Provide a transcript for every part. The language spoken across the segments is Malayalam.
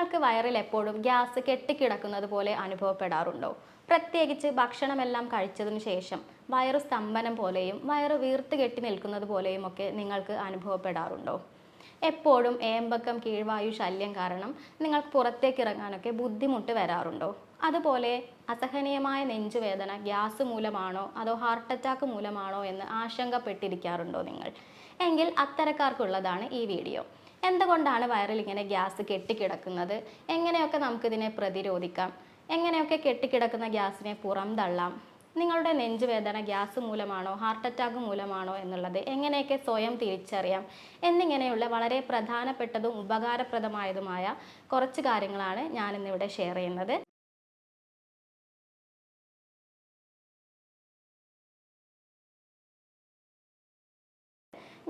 നിങ്ങൾക്ക് വയറിൽ എപ്പോഴും ഗ്യാസ് കെട്ടിക്കിടക്കുന്നത് പോലെ അനുഭവപ്പെടാറുണ്ടോ? പ്രത്യേകിച്ച് ഭക്ഷണമെല്ലാം കഴിച്ചതിന് ശേഷം വയറു സ്തംഭനം പോലെയും വയറ് വീർത്ത് കെട്ടി നിൽക്കുന്നത് പോലെയും ഒക്കെ നിങ്ങൾക്ക് അനുഭവപ്പെടാറുണ്ടോ? എപ്പോഴും ഏമ്പക്കം കീഴ്വായു ശല്യം കാരണം നിങ്ങൾക്ക് പുറത്തേക്ക് ഇറങ്ങാനൊക്കെ ബുദ്ധിമുട്ട് വരാറുണ്ടോ? അതുപോലെ അസഹനീയമായ നെഞ്ചുവേദന ഗ്യാസ് മൂലമാണോ അതോ ഹാർട്ട് അറ്റാക്ക് മൂലമാണോ എന്ന് ആശങ്കപ്പെട്ടിരിക്കാറുണ്ടോ നിങ്ങൾ? എങ്കിൽ അത്തരക്കാർക്കുള്ളതാണ് ഈ വീഡിയോ. എന്തുകൊണ്ടാണ് വയറിൽ ഇങ്ങനെ ഗ്യാസ് കെട്ടിക്കിടക്കുന്നത്? എങ്ങനെയൊക്കെ നമുക്കിതിനെ പ്രതിരോധിക്കാം? എങ്ങനെയൊക്കെ കെട്ടിക്കിടക്കുന്ന ഗ്യാസിനെ പുറംതള്ളാം? നിങ്ങളുടെ നെഞ്ചുവേദന ഗ്യാസ് മൂലമാണോ ഹാർട്ട് അറ്റാക്ക് മൂലമാണോ എന്നുള്ളത് എങ്ങനെയൊക്കെ സ്വയം തിരിച്ചറിയാം എന്നിങ്ങനെയുള്ള വളരെ പ്രധാനപ്പെട്ടതും ഉപകാരപ്രദമായതുമായ കുറച്ച് കാര്യങ്ങളാണ് ഞാനിന്നിവിടെ ഷെയർ ചെയ്യുന്നത്.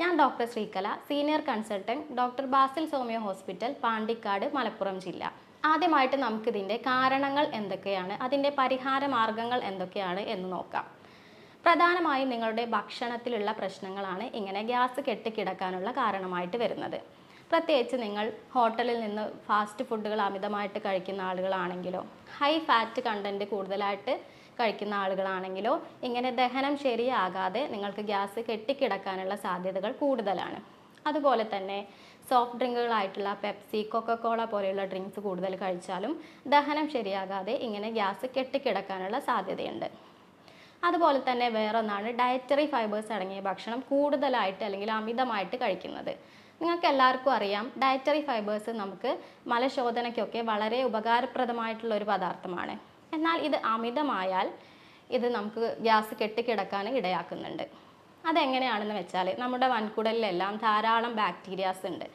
ഞാൻ doctor Sreekala, senior consultant, doctor Basil homeo hospital, Pandikkad, Malappuram ജില്ല. ആദ്യമായിട്ട് നമുക്കിതിൻ്റെ കാരണങ്ങൾ എന്തൊക്കെയാണ്, അതിൻ്റെ പരിഹാര മാർഗങ്ങൾ എന്തൊക്കെയാണ് എന്ന് നോക്കാം. പ്രധാനമായും നിങ്ങളുടെ ഭക്ഷണത്തിലുള്ള പ്രശ്നങ്ങളാണ് ഇങ്ങനെ ഗ്യാസ് കെട്ടിക്കിടക്കാനുള്ള കാരണമായിട്ട് വരുന്നത്. പ്രത്യേകിച്ച് നിങ്ങൾ ഹോട്ടലിൽ നിന്ന് ഫാസ്റ്റ് ഫുഡുകൾ അമിതമായിട്ട് കഴിക്കുന്ന ആളുകളാണെങ്കിലോ, ഹൈ ഫാറ്റ് കണ്ടൻറ്റ് കൂടുതലായിട്ട് കഴിക്കുന്ന ആളുകളാണെങ്കിലോ ഇങ്ങനെ ദഹനം ശരിയാകാതെ നിങ്ങൾക്ക് ഗ്യാസ് കെട്ടിക്കിടക്കാനുള്ള സാധ്യതകൾ കൂടുതലാണ്. അതുപോലെ തന്നെ സോഫ്റ്റ് ഡ്രിങ്കുകളായിട്ടുള്ള പെപ്സി, കൊക്കക്കോള പോലെയുള്ള ഡ്രിങ്ക്സ് കൂടുതൽ കഴിച്ചാലും ദഹനം ശരിയാകാതെ ഇങ്ങനെ ഗ്യാസ് കെട്ടിക്കിടക്കാനുള്ള സാധ്യതയുണ്ട്. അതുപോലെ തന്നെ വേറൊന്നാണ് ഡയറ്ററി ഫൈബേഴ്സ് അടങ്ങിയ ഭക്ഷണം കൂടുതലായിട്ട് അല്ലെങ്കിൽ അമിതമായിട്ട് കഴിക്കുന്നത്. നിങ്ങൾക്ക് എല്ലാവർക്കും അറിയാം, ഡയറ്ററി ഫൈബേഴ്സ് നമുക്ക് മലശോധനയ്ക്കൊക്കെ വളരെ ഉപകാരപ്രദമായിട്ടുള്ള ഒരു പദാർത്ഥമാണ്. എന്നാൽ ഇത് അമിതമായാൽ ഇത് നമുക്ക് ഗ്യാസ് കെട്ടിക്കിടക്കാൻ ഇടയാക്കുന്നുണ്ട്. അതെങ്ങനെയാണെന്ന് വെച്ചാൽ, നമ്മുടെ വൻകുടലിലെല്ലാം ധാരാളം ബാക്ടീരിയാസ് ഉണ്ട്.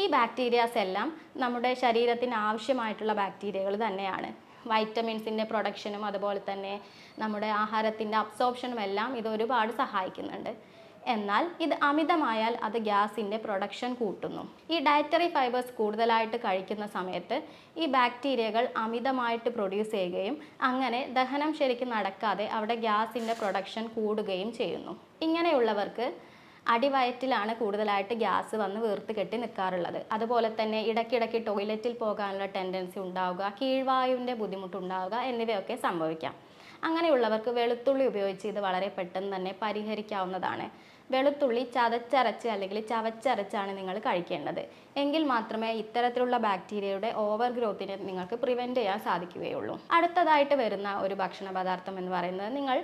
ഈ ബാക്ടീരിയാസ് എല്ലാം നമ്മുടെ ശരീരത്തിന് ആവശ്യമായിട്ടുള്ള ബാക്ടീരിയകൾ തന്നെയാണ്. വൈറ്റമിൻസിൻ്റെ പ്രൊഡക്ഷനും അതുപോലെ തന്നെ നമ്മുടെ ആഹാരത്തിൻ്റെ അബ്സോർപ്ഷനും എല്ലാം ഇത് ഒരുപാട് സഹായിക്കുന്നുണ്ട്. എന്നാൽ ഇത് അമിതമായാൽ അത് ഗ്യാസിൻ്റെ പ്രൊഡക്ഷൻ കൂട്ടുന്നു. ഈ ഡയറ്ററി ഫൈബേഴ്സ് കൂടുതലായിട്ട് കഴിക്കുന്ന സമയത്ത് ഈ ബാക്ടീരിയകൾ അമിതമായിട്ട് പ്രൊഡ്യൂസ് ചെയ്യുകയും അങ്ങനെ ദഹനം ശരിക്കും നടക്കാതെ അവിടെ ഗ്യാസിൻ്റെ പ്രൊഡക്ഷൻ കൂടുകയും ചെയ്യുന്നു. ഇങ്ങനെയുള്ളവർക്ക് അടിവയറ്റിലാണ് കൂടുതലായിട്ട് ഗ്യാസ് വന്ന് വീർത്ത് കെട്ടി നിൽക്കാറുള്ളത്. അതുപോലെ തന്നെ ഇടയ്ക്കിടയ്ക്ക് ടോയ്ലറ്റിൽ പോകാനുള്ള ടെൻഡൻസി ഉണ്ടാവുക, കീഴ്വായുവിൻ്റെ ബുദ്ധിമുട്ടുണ്ടാവുക എന്നിവയൊക്കെ സംഭവിക്കാം. അങ്ങനെയുള്ളവർക്ക് വെളുത്തുള്ളി ഉപയോഗിച്ച് ഇത് വളരെ പെട്ടെന്ന് തന്നെ പരിഹരിക്കാവുന്നതാണ്. വെളുത്തുള്ളി ചതച്ചരച്ച് അല്ലെങ്കിൽ ചവച്ചരച്ചാണ് നിങ്ങൾ കഴിക്കേണ്ടത്. എങ്കിൽ മാത്രമേ ഇത്തരത്തിലുള്ള ബാക്ടീരിയയുടെ ഓവർ ഗ്രോത്തിനെ നിങ്ങൾക്ക് പ്രിവെൻറ്റ് ചെയ്യാൻ സാധിക്കുകയുള്ളൂ. അടുത്തതായിട്ട് വരുന്ന ഒരു ഭക്ഷണ പദാർത്ഥം എന്ന് പറയുന്നത്, നിങ്ങൾ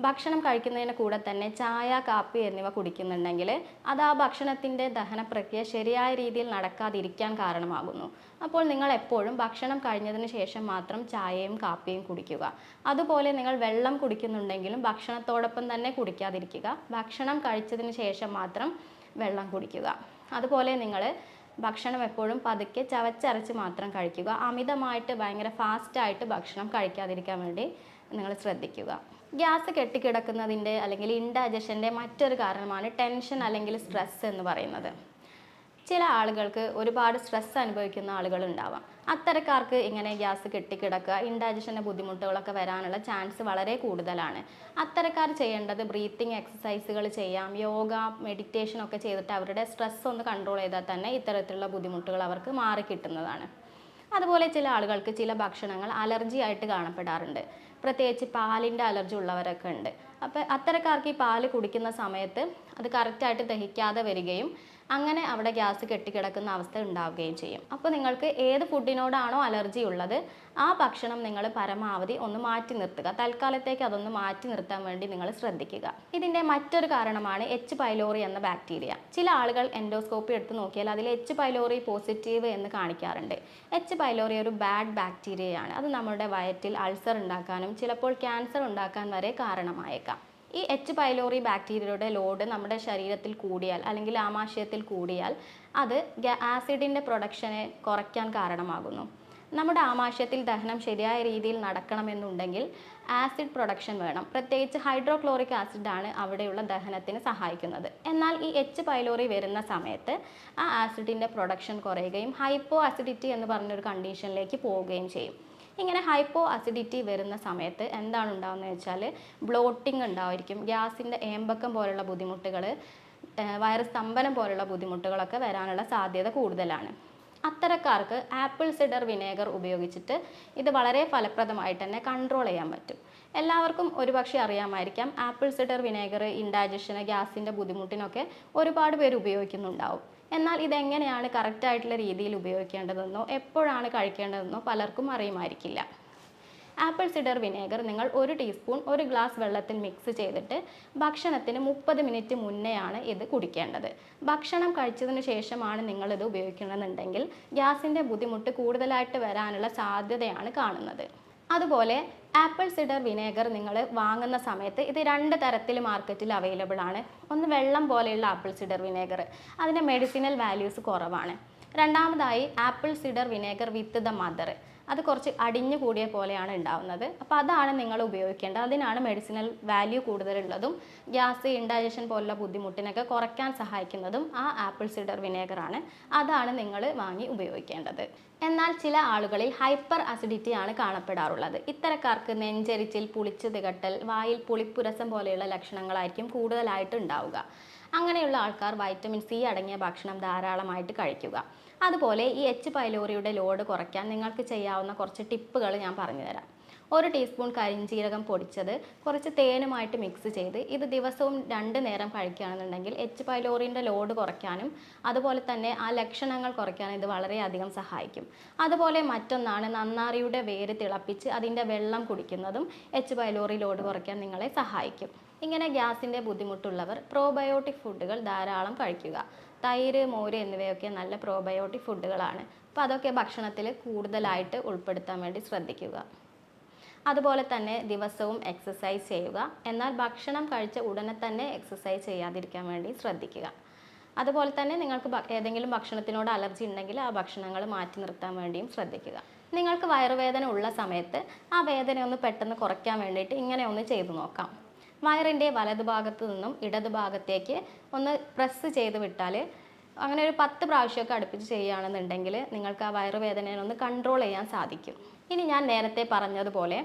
ഭക്ഷണം കഴിക്കുന്നതിന് കൂടെ തന്നെ ചായ, കാപ്പി എന്നിവ കുടിക്കുന്നുണ്ടെങ്കിൽ അത് ആ ഭക്ഷണത്തിൻ്റെ ദഹന പ്രക്രിയ ശരിയായ രീതിയിൽ നടക്കാതിരിക്കാൻ കാരണമാകുന്നു. അപ്പോൾ നിങ്ങൾ എപ്പോഴും ഭക്ഷണം കഴിഞ്ഞതിന് ശേഷം മാത്രം ചായയും കാപ്പിയും കുടിക്കുക. അതുപോലെ നിങ്ങൾ വെള്ളം കുടിക്കുന്നുണ്ടെങ്കിലും ഭക്ഷണത്തോടൊപ്പം തന്നെ കുടിക്കാതിരിക്കുക. ഭക്ഷണം കഴിച്ചതിന് ശേഷം മാത്രം വെള്ളം കുടിക്കുക. അതുപോലെ നിങ്ങൾ ഭക്ഷണം എപ്പോഴും പതുക്കെ ചവച്ചരച്ച് മാത്രം കഴിക്കുക. അമിതമായിട്ട് ഭയങ്കര ഫാസ്റ്റായിട്ട് ഭക്ഷണം കഴിക്കാതിരിക്കാൻ വേണ്ടി നിങ്ങൾ ശ്രദ്ധിക്കുക. ഗ്യാസ് കെട്ടിക്കിടക്കുന്നതിൻ്റെ അല്ലെങ്കിൽ ഇൻഡൈജഷൻ്റെ മറ്റൊരു കാരണമാണ് ടെൻഷൻ അല്ലെങ്കിൽ സ്ട്രെസ് എന്ന് പറയുന്നത്. ചില ആളുകൾക്ക് ഒരുപാട് സ്ട്രെസ് അനുഭവിക്കുന്ന ആളുകളുണ്ടാവാം. അത്തരക്കാർക്ക് ഇങ്ങനെ ഗ്യാസ് കെട്ടിക്കിടക്കുക, ഇൻഡൈജഷൻ്റെ ബുദ്ധിമുട്ടുകളൊക്കെ വരാനുള്ള ചാൻസ് വളരെ കൂടുതലാണ്. അത്തരക്കാർ ചെയ്യേണ്ടത് ബ്രീത്തിങ് എക്സസൈസുകൾ ചെയ്യാം, യോഗ, മെഡിറ്റേഷൻ ഒക്കെ ചെയ്തിട്ട് അവരുടെ സ്ട്രെസ് ഒന്ന് കൺട്രോൾ ചെയ്താൽ തന്നെ ഇത്തരത്തിലുള്ള ബുദ്ധിമുട്ടുകൾ അവർക്ക് മാറിക്കിട്ടുന്നതാണ്. അതുപോലെ ചില ആളുകൾക്ക് ചില ഭക്ഷണങ്ങൾ അലർജി ആയിട്ട് കാണപ്പെടാറുണ്ട്. പ്രത്യേകിച്ച് പാലിൻ്റെ അലർജി ഉള്ളവരൊക്കെ ഉണ്ട്. അപ്പോൾ അത്തരക്കാർക്ക് ഈ പാല് കുടിക്കുന്ന സമയത്ത് അത് കറക്റ്റായിട്ട് ദഹിക്കാതെ വരികയും അങ്ങനെ അവിടെ ഗ്യാസ് കെട്ടിക്കിടക്കുന്ന അവസ്ഥ ഉണ്ടാവുകയും ചെയ്യും. അപ്പോൾ നിങ്ങൾക്ക് ഏത് ഫുഡിനോടാണോ അലർജി ഉള്ളത് ആ ഭക്ഷണം നിങ്ങൾ പരമാവധി ഒന്ന് മാറ്റി നിർത്തുക. തൽക്കാലത്തേക്ക് അതൊന്ന് മാറ്റി നിർത്താൻ വേണ്ടി നിങ്ങൾ ശ്രദ്ധിക്കുക. ഇതിൻ്റെ മറ്റൊരു കാരണമാണ് എച്ച് പൈലോറി എന്ന ബാക്ടീരിയ. ചില ആളുകൾ എൻഡോസ്കോപ്പി എടുത്ത് നോക്കിയാൽ അതിൽ എച്ച് പൈലോറി പോസിറ്റീവ് എന്ന് കാണിക്കാറുണ്ട്. എച്ച് പൈലോറി ഒരു ബാഡ് ബാക്ടീരിയയാണ്. അത് നമ്മുടെ വയറ്റിൽ അൾസർ ഉണ്ടാക്കാനും ചിലപ്പോൾ ക്യാൻസർ ഉണ്ടാക്കാൻ വരെ കാരണമായേക്കാം. ഈ എച്ച് പൈലോറി ബാക്ടീരിയയുടെ ലോഡ് നമ്മുടെ ശരീരത്തിൽ കൂടിയാൽ അല്ലെങ്കിൽ ആമാശയത്തിൽ കൂടിയാൽ അത് ആസിഡിൻ്റെ പ്രൊഡക്ഷനെ കുറയ്ക്കാൻ കാരണമാകുന്നു. നമ്മുടെ ആമാശയത്തിൽ ദഹനം ശരിയായ രീതിയിൽ നടക്കണമെന്നുണ്ടെങ്കിൽ ആസിഡ് പ്രൊഡക്ഷൻ വേണം. പ്രത്യേകിച്ച് ഹൈഡ്രോക്ലോറിക് ആസിഡാണ് അവിടെയുള്ള ദഹനത്തിന് സഹായിക്കുന്നത്. എന്നാൽ ഈ എച്ച് പൈലോറി വരുന്ന സമയത്ത് ആ ആസിഡിൻ്റെ പ്രൊഡക്ഷൻ കുറയുകയും ഹൈപ്പോ ആസിഡിറ്റി എന്ന് പറഞ്ഞൊരു കണ്ടീഷനിലേക്ക് പോവുകയും ചെയ്യും. ഇങ്ങനെ ഹൈപ്പോ അസിഡിറ്റി വരുന്ന സമയത്ത് എന്താണ് ഉണ്ടാകുന്നത് വെച്ചാൽ ബ്ലോട്ടിംഗ് ഉണ്ടായിരിക്കും, ഗ്യാസിൻ്റെ ഏമ്പക്കം പോലുള്ള ബുദ്ധിമുട്ടുകൾ, വയറ് സ്തംഭനം പോലുള്ള ബുദ്ധിമുട്ടുകളൊക്കെ വരാനുള്ള സാധ്യത കൂടുതലാണ്. അത്തരക്കാർക്ക് ആപ്പിൾ സിഡർ വിനേഗർ ഉപയോഗിച്ചിട്ട് ഇത് വളരെ ഫലപ്രദമായിട്ട് തന്നെ കൺട്രോൾ ചെയ്യാൻ പറ്റും. എല്ലാവർക്കും ഒരുപക്ഷെ അറിയാമായിരിക്കാം, ആപ്പിൾ സിഡർ വിനേഗർ ഇൻഡൈജഷന്, ഗ്യാസിൻ്റെ ബുദ്ധിമുട്ടിനൊക്കെ ഒരുപാട് പേര് ഉപയോഗിക്കുന്നുണ്ടാവും. എന്നാൽ ഇതെങ്ങനെയാണ് കറക്റ്റായിട്ടുള്ള രീതിയിൽ ഉപയോഗിക്കേണ്ടതെന്നോ എപ്പോഴാണ് കഴിക്കേണ്ടതെന്നോ പലർക്കും അറിയുമായിരിക്കില്ല. ആപ്പിൾ സിഡർ വിനേഗർ നിങ്ങൾ 1 ടീസ്പൂൺ 1 ഗ്ലാസ് വെള്ളത്തിൽ മിക്സ് ചെയ്തിട്ട് ഭക്ഷണത്തിന് 30 മിനിറ്റ് മുന്നെയാണ് ഇത് കുടിക്കേണ്ടത്. ഭക്ഷണം കഴിച്ചതിന് ശേഷമാണ് നിങ്ങളിത് ഉപയോഗിക്കണമെന്നുണ്ടെങ്കിൽ ഗ്യാസിൻ്റെ ബുദ്ധിമുട്ട് കൂടുതലായിട്ട് വരാനുള്ള സാധ്യതയാണ് കാണുന്നത്. അതുപോലെ ആപ്പിൾ സിഡർ വിനേഗർ നിങ്ങൾ വാങ്ങുന്ന സമയത്ത് ഇത് 2 തരത്തിൽ മാർക്കറ്റിൽ അവൈലബിൾ ആണ്. ഒന്ന് വെള്ളം പോലെയുള്ള ആപ്പിൾ സിഡർ വിനേഗർ, അതിൻ്റെ മെഡിസിനൽ വാല്യൂസ് കുറവാണ്. രണ്ടാമതായി apple cider vinegar with the mother, അത് കുറച്ച് അടിഞ്ഞു കൂടിയ പോലെയാണ് ഉണ്ടാവുന്നത്. അപ്പോൾ അതാണ് നിങ്ങൾ ഉപയോഗിക്കേണ്ടത്. അതിനാണ് മെഡിസിനൽ വാല്യൂ കൂടുതലുള്ളതും ഗ്യാസ്, ഇൻഡൈജഷൻ പോലുള്ള ബുദ്ധിമുട്ടിനൊക്കെ കുറയ്ക്കാൻ സഹായിക്കുന്നതും ആ ആപ്പിൾ സിഡർ വിനേഗറാണ്. അതാണ് നിങ്ങൾ വാങ്ങി ഉപയോഗിക്കേണ്ടത്. എന്നാൽ ചില ആളുകളിൽ ഹൈപ്പർ അസിഡിറ്റി ആണ് കാണപ്പെടാറുള്ളത്. ഇത്തരക്കാർക്ക് നെഞ്ചരിച്ചിൽ, പുളിച്ചു തികട്ടൽ, വായിൽ പുളിപ്പുരസം പോലെയുള്ള ലക്ഷണങ്ങളായിരിക്കും കൂടുതലായിട്ട് ഉണ്ടാവുക. അങ്ങനെയുള്ള ആൾക്കാർ വൈറ്റമിൻ സി അടങ്ങിയ ഭക്ഷണം ധാരാളമായിട്ട് കഴിക്കുക. അതുപോലെ ഈ എച്ച് പൈലോറിയുടെ ലോഡ് കുറയ്ക്കാൻ നിങ്ങൾക്ക് ചെയ്യാവുന്ന കുറച്ച് ടിപ്പുകൾ ഞാൻ പറഞ്ഞുതരാം. 1 ടീസ്പൂൺ കരിഞ്ജീരകം പൊടിച്ചത് കുറച്ച് തേനുമായിട്ട് മിക്സ് ചെയ്ത് ഇത് ദിവസവും 2 നേരം കഴിക്കുകയാണെന്നുണ്ടെങ്കിൽ എച്ച് പൈലോറിൻ്റെ ലോഡ് കുറയ്ക്കാനും അതുപോലെ തന്നെ ആ ലക്ഷണങ്ങൾ കുറയ്ക്കാനും ഇത് വളരെയധികം സഹായിക്കും. അതുപോലെ മറ്റൊന്നാണ് നന്നാറിയുടെ വേര് തിളപ്പിച്ച് അതിൻ്റെ വെള്ളം കുടിക്കുന്നതും എച്ച് പൈലോറി ലോഡ് കുറയ്ക്കാൻ നിങ്ങളെ സഹായിക്കും. ഇങ്ങനെ ഗ്യാസിൻ്റെ ബുദ്ധിമുട്ടുള്ളവർ പ്രോബയോട്ടിക് ഫുഡുകൾ ധാരാളം കഴിക്കുക. തൈര്, മോര് എന്നിവയൊക്കെ നല്ല പ്രോബയോട്ടിക് ഫുഡുകളാണ്. അപ്പോൾ അതൊക്കെ ഭക്ഷണത്തിൽ കൂടുതലായിട്ട് ഉൾപ്പെടുത്താൻ വേണ്ടി ശ്രദ്ധിക്കുക. അതുപോലെ തന്നെ ദിവസവും എക്സസൈസ് ചെയ്യുക. എന്നാൽ ഭക്ഷണം കഴിച്ച ഉടനെ തന്നെ എക്സസൈസ് ചെയ്യാതിരിക്കാൻ വേണ്ടി ശ്രദ്ധിക്കുക. അതുപോലെ തന്നെ നിങ്ങൾക്ക് ഏതെങ്കിലും ഭക്ഷണത്തിനോട് അലർജി ഉണ്ടെങ്കിൽ ആ ഭക്ഷണങ്ങൾ മാറ്റി നിർത്താൻ വേണ്ടിയും ശ്രദ്ധിക്കുക. നിങ്ങൾക്ക് വയറുവേദന ഉള്ള സമയത്ത് ആ വേദന ഒന്ന് പെട്ടെന്ന് കുറയ്ക്കാൻ വേണ്ടിയിട്ട് ഇങ്ങനെ ഒന്ന് ചെയ്തു നോക്കാം. വയറിൻ്റെ വലതുഭാഗത്ത് നിന്നും ഇടതുഭാഗത്തേക്ക് ഒന്ന് പ്രസ് ചെയ്ത് വിട്ടാൽ, അങ്ങനെ ഒരു 10 പ്രാവശ്യമൊക്കെ അടുപ്പിച്ച് ചെയ്യുകയാണെന്നുണ്ടെങ്കിൽ നിങ്ങൾക്ക് ആ വയറുവേദനയെ ഒന്ന് കൺട്രോൾ ചെയ്യാൻ സാധിക്കും. ഇനി ഞാൻ നേരത്തെ പറഞ്ഞതുപോലെ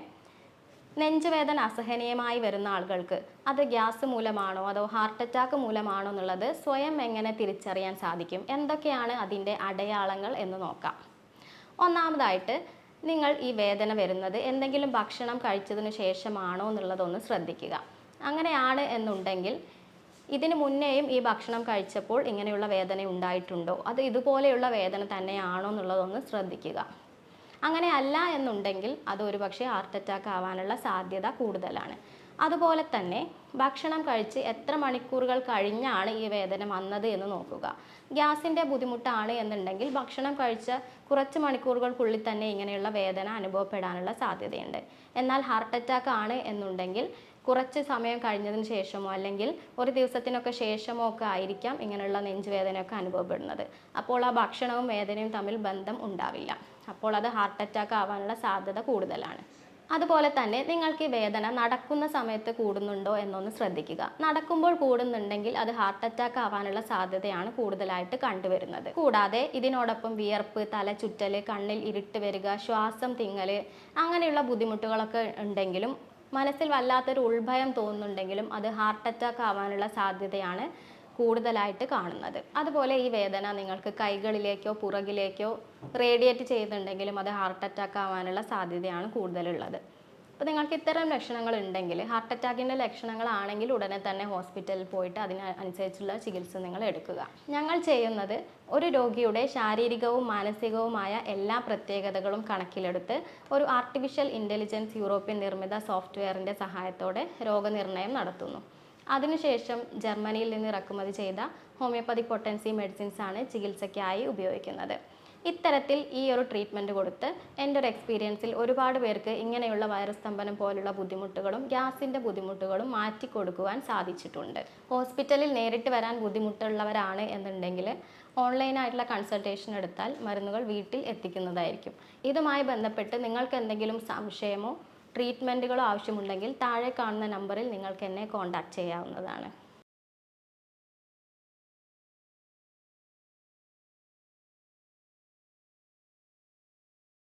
നെഞ്ചുവേദന അസഹനീയമായി വരുന്ന ആളുകൾക്ക് അത് ഗ്യാസ് മൂലമാണോ അതോ ഹാർട്ട് അറ്റാക്ക് മൂലമാണോ എന്നുള്ളത് സ്വയം എങ്ങനെ തിരിച്ചറിയാൻ സാധിക്കും, എന്തൊക്കെയാണ് അതിൻ്റെ അടയാളങ്ങൾ എന്ന് നോക്കാം. ഒന്നാമതായിട്ട് നിങ്ങൾ ഈ വേദന വരുന്നത് എന്തെങ്കിലും ഭക്ഷണം കഴിച്ചതിന് ശേഷമാണോ എന്നുള്ളതൊന്ന് ശ്രദ്ധിക്കുക. അങ്ങനെയാണ് എന്നുണ്ടെങ്കിൽ ഇതിന് മുന്നേയും ഈ ഭക്ഷണം കഴിച്ചപ്പോൾ ഇങ്ങനെയുള്ള വേദന ഉണ്ടായിട്ടുണ്ടോ, അത് ഇതുപോലെയുള്ള വേദന തന്നെയാണോ എന്നുള്ളതൊന്ന് ശ്രദ്ധിക്കുക. അങ്ങനെ അല്ല എന്നുണ്ടെങ്കിൽ അത് ഒരുപക്ഷെ ഹാർട്ട് അറ്റാക്ക് ആവാനുള്ള സാധ്യത കൂടുതലാണ്. അതുപോലെ തന്നെ ഭക്ഷണം കഴിച്ച് എത്ര മണിക്കൂറുകൾ കഴിഞ്ഞാണ് ഈ വേദന വന്നത് എന്ന് നോക്കുക. ഗ്യാസിൻ്റെ ബുദ്ധിമുട്ടാണ് എന്നുണ്ടെങ്കിൽ ഭക്ഷണം കഴിച്ച കുറച്ച് മണിക്കൂറുകൾക്കുള്ളിൽ തന്നെ ഇങ്ങനെയുള്ള വേദന അനുഭവപ്പെടാനുള്ള സാധ്യതയുണ്ട്. എന്നാൽ ഹാർട്ട് അറ്റാക്ക് ആണ് എന്നുണ്ടെങ്കിൽ കുറച്ച് സമയം കഴിഞ്ഞതിന് ശേഷമോ അല്ലെങ്കിൽ ഒരു ദിവസത്തിനൊക്കെ ശേഷമോ ഒക്കെ ആയിരിക്കാം ഇങ്ങനെയുള്ള നെഞ്ചുവേദനയൊക്കെ അനുഭവപ്പെടുന്നത്. അപ്പോൾ ആ ഭക്ഷണവും വേദനയും തമ്മിൽ ബന്ധം ഉണ്ടാവില്ല. അപ്പോൾ അത് ഹാർട്ട് അറ്റാക്ക് ആവാനുള്ള സാധ്യത കൂടുതലാണ്. അതുപോലെ തന്നെ നിങ്ങൾക്ക് ഈ വേദന നടക്കുന്ന സമയത്ത് കൂടുന്നുണ്ടോ എന്നൊന്ന് ശ്രദ്ധിക്കുക. നടക്കുമ്പോൾ കൂടുന്നുണ്ടെങ്കിൽ അത് ഹാർട്ട് അറ്റാക്ക് ആവാനുള്ള സാധ്യതയാണ് കൂടുതലായിട്ട് കണ്ടുവരുന്നത്. കൂടാതെ ഇതിനോടൊപ്പം വിയർപ്പ്, തലചുറ്റൽ, കണ്ണിൽ ഇരുട്ട് വരിക, ശ്വാസം തിങ്ങൽ അങ്ങനെയുള്ള ബുദ്ധിമുട്ടുകളൊക്കെ ഉണ്ടെങ്കിലും മനസ്സിൽ വല്ലാത്തൊരു ഉൾഭയം തോന്നുന്നുണ്ടെങ്കിലും അത് ഹാർട്ട് അറ്റാക്ക് ആവാനുള്ള സാധ്യതയാണ് കൂടുതലായിട്ട് കാണുന്നത്. അതുപോലെ ഈ വേദന നിങ്ങൾക്ക് കൈകളിലേക്കോ പുറകിലേക്കോ റേഡിയേറ്റ് ചെയ്യുന്നുണ്ടെങ്കിലും അത് ഹാർട്ട് അറ്റാക്ക് ആവാനുള്ള സാധ്യതയാണ് കൂടുതലുള്ളത്. അപ്പോൾ നിങ്ങൾക്ക് ഇത്തരം ലക്ഷണങ്ങൾ ഉണ്ടെങ്കിൽ, ഹാർട്ട് അറ്റാക്കിൻ്റെ ലക്ഷണങ്ങളാണെങ്കിൽ ഉടനെ തന്നെ ഹോസ്പിറ്റലിൽ പോയിട്ട് അതിനനുസരിച്ചുള്ള ചികിത്സ നിങ്ങൾ എടുക്കുക. ഞങ്ങൾ ചെയ്യുന്നത് ഒരു രോഗിയുടെ ശാരീരികവും മാനസികവുമായ എല്ലാ പ്രത്യേകതകളും കണക്കിലെടുത്ത് ഒരു ആർട്ടിഫിഷ്യൽ ഇൻ്റലിജൻസ് യൂറോപ്യൻ നിർമ്മിത സോഫ്റ്റ്വെയറിൻ്റെ സഹായത്തോടെ രോഗനിർണയം നടത്തുന്നു. അതിനുശേഷം ജർമ്മനിയിൽ നിന്ന് ഇറക്കുമതി ചെയ്ത ഹോമിയോപ്പതി പൊട്ടൻസി മെഡിസിൻസ് ആണ് ചികിത്സയ്ക്കായി ഉപയോഗിക്കുന്നത്. ഇത്തരത്തിൽ ഈ ഒരു ട്രീറ്റ്മെൻറ്റ് കൊടുത്ത് എൻ്റെ ഒരു എക്സ്പീരിയൻസിൽ ഒരുപാട് പേർക്ക് ഇങ്ങനെയുള്ള വൈറസ് സ്തംഭനം പോലുള്ള ബുദ്ധിമുട്ടുകളും ഗ്യാസിൻ്റെ ബുദ്ധിമുട്ടുകളും മാറ്റിക്കൊടുക്കുവാൻ സാധിച്ചിട്ടുണ്ട്. ഹോസ്പിറ്റലിൽ നേരിട്ട് വരാൻ ബുദ്ധിമുട്ടുള്ളവരാണ് എന്നുണ്ടെങ്കിൽ ഓൺലൈനായിട്ടുള്ള കൺസൾട്ടേഷൻ എടുത്താൽ മരുന്നുകൾ വീട്ടിൽ എത്തിക്കുന്നതായിരിക്കും. ഇതുമായി ബന്ധപ്പെട്ട് നിങ്ങൾക്ക് എന്തെങ്കിലും സംശയമോ ട്രീറ്റ്മെൻറ്റുകളോ ആവശ്യമുണ്ടെങ്കിൽ താഴെ കാണുന്ന നമ്പറിൽ നിങ്ങൾക്ക് എന്നെ കോൺടാക്റ്റ് ചെയ്യാവുന്നതാണ്.